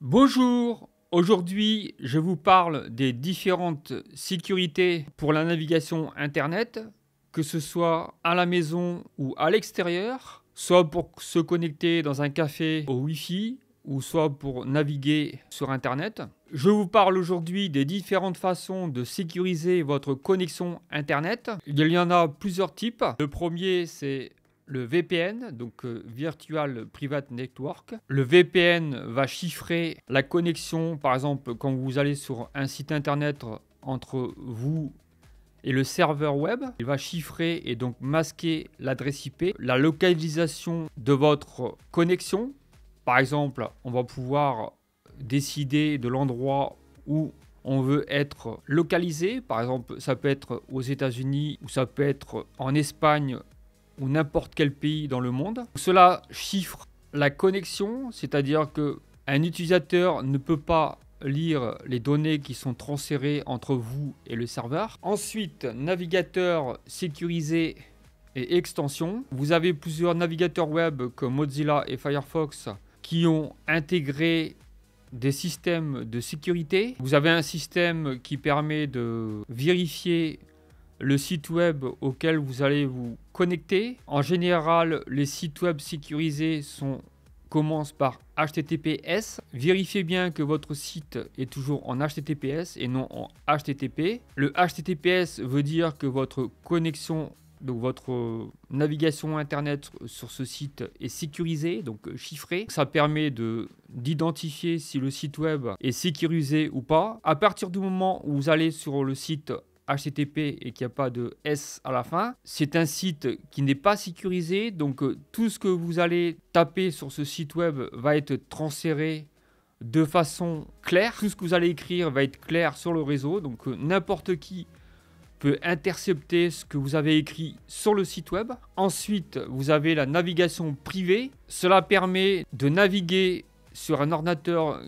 Bonjour, aujourd'hui je vous parle des différentes sécurités pour la navigation internet, que ce soit à la maison ou à l'extérieur, soit pour se connecter dans un café au Wi-Fi ou soit pour naviguer sur internet. Je vous parle aujourd'hui des différentes façons de sécuriser votre connexion internet. Il y en a plusieurs types. Le premier, c'est le VPN, donc Virtual Private Network. Le VPN va chiffrer la connexion, par exemple, quand vous allez sur un site internet entre vous et le serveur web. Il va chiffrer et donc masquer l'adresse IP, la localisation de votre connexion. Par exemple, on va pouvoir décider de l'endroit où on veut être localisé. Par exemple, ça peut être aux États-Unis ou ça peut être en Espagne ou n'importe quel pays dans le monde. Cela chiffre la connexion, c'est-à-dire qu'un utilisateur ne peut pas lire les données qui sont transférées entre vous et le serveur. Ensuite, navigateur sécurisé et extension. Vous avez plusieurs navigateurs web comme Mozilla et Firefox qui ont intégré des systèmes de sécurité. Vous avez un système qui permet de vérifier le site web auquel vous allez vous connecter. En général, les sites web sécurisés commencent par HTTPS. Vérifiez bien que votre site est toujours en HTTPS et non en HTTP. Le HTTPS veut dire que votre connexion, donc votre navigation internet sur ce site est sécurisée, donc chiffrée. Ça permet d'identifier si le site web est sécurisé ou pas. À partir du moment où vous allez sur le site HTTP et qu'il n'y a pas de S à la fin, c'est un site qui n'est pas sécurisé, donc tout ce que vous allez taper sur ce site web va être transféré de façon claire. Tout ce que vous allez écrire va être clair sur le réseau, donc n'importe qui peut intercepter ce que vous avez écrit sur le site web. Ensuite, vous avez la navigation privée. Cela permet de naviguer sur un ordinateur,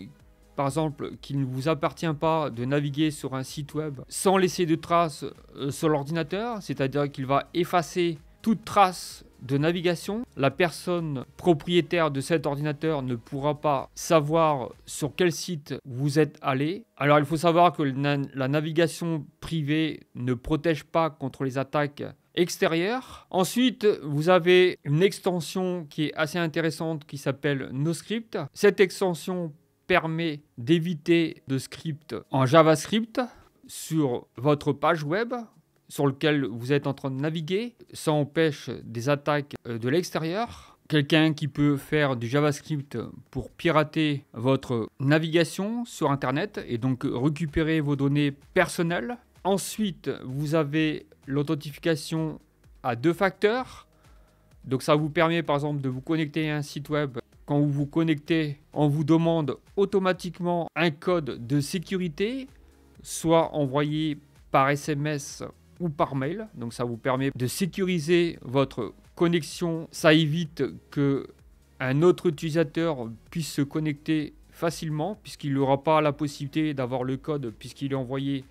par exemple, qui ne vous appartient pas, de naviguer sur un site web sans laisser de traces sur l'ordinateur, c'est-à-dire qu'il va effacer toute trace de navigation. La personne propriétaire de cet ordinateur ne pourra pas savoir sur quel site vous êtes allé. Alors il faut savoir que la navigation privée ne protège pas contre les attaques extérieures. Ensuite, vous avez une extension qui est assez intéressante qui s'appelle NoScript. Cette extension permet d'éviter de script en JavaScript sur votre page web sur lequel vous êtes en train de naviguer. Ça empêche des attaques de l'extérieur. Quelqu'un qui peut faire du JavaScript pour pirater votre navigation sur Internet et donc récupérer vos données personnelles. Ensuite, vous avez l'authentification à 2 facteurs. Donc ça vous permet par exemple de vous connecter à un site web. Quand vous vous connectez, on vous demande automatiquement un code de sécurité, soit envoyé par SMS ou par mail. Donc ça vous permet de sécuriser votre connexion. Ça évite qu'un autre utilisateur puisse se connecter facilement, puisqu'il n'aura pas la possibilité d'avoir le code, puisqu'il est envoyé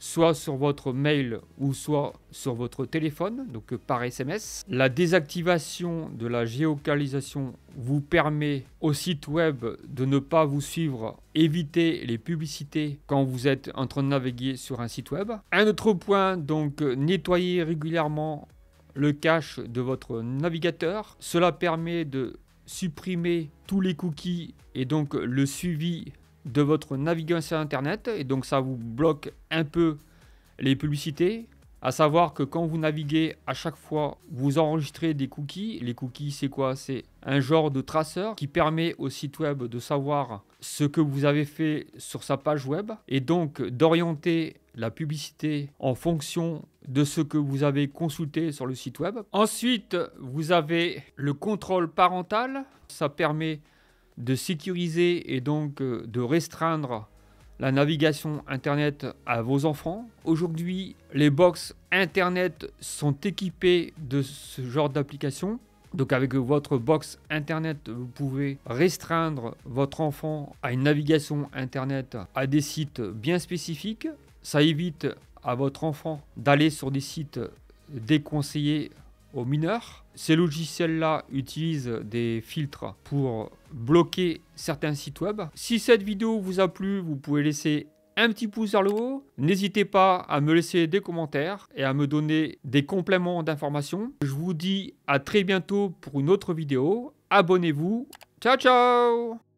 soit sur votre mail ou soit sur votre téléphone, donc par SMS. La désactivation de la géolocalisation vous permet au site web de ne pas vous suivre, éviter les publicités quand vous êtes en train de naviguer sur un site web. Un autre point, donc nettoyer régulièrement le cache de votre navigateur. Cela permet de supprimer tous les cookies et donc le suivi de votre navigation internet, et donc ça vous bloque un peu les publicités. À savoir que quand vous naviguez, à chaque fois vous enregistrez des cookies. Les cookies, c'est quoi? C'est un genre de traceur qui permet au site web de savoir ce que vous avez fait sur sa page web et donc d'orienter la publicité en fonction de ce que vous avez consulté sur le site web. Ensuite, vous avez le contrôle parental. Ça permet de sécuriser et donc de restreindre la navigation internet à vos enfants. Aujourd'hui, les box internet sont équipées de ce genre d'application. Donc avec votre box internet, vous pouvez restreindre votre enfant à une navigation internet à des sites bien spécifiques. Ça évite à votre enfant d'aller sur des sites déconseillés aux mineurs. Ces logiciels-là utilisent des filtres pour bloquer certains sites web. Si cette vidéo vous a plu, vous pouvez laisser un petit pouce vers le haut. N'hésitez pas à me laisser des commentaires et à me donner des compléments d'informations. Je vous dis à très bientôt pour une autre vidéo. Abonnez-vous. Ciao, ciao!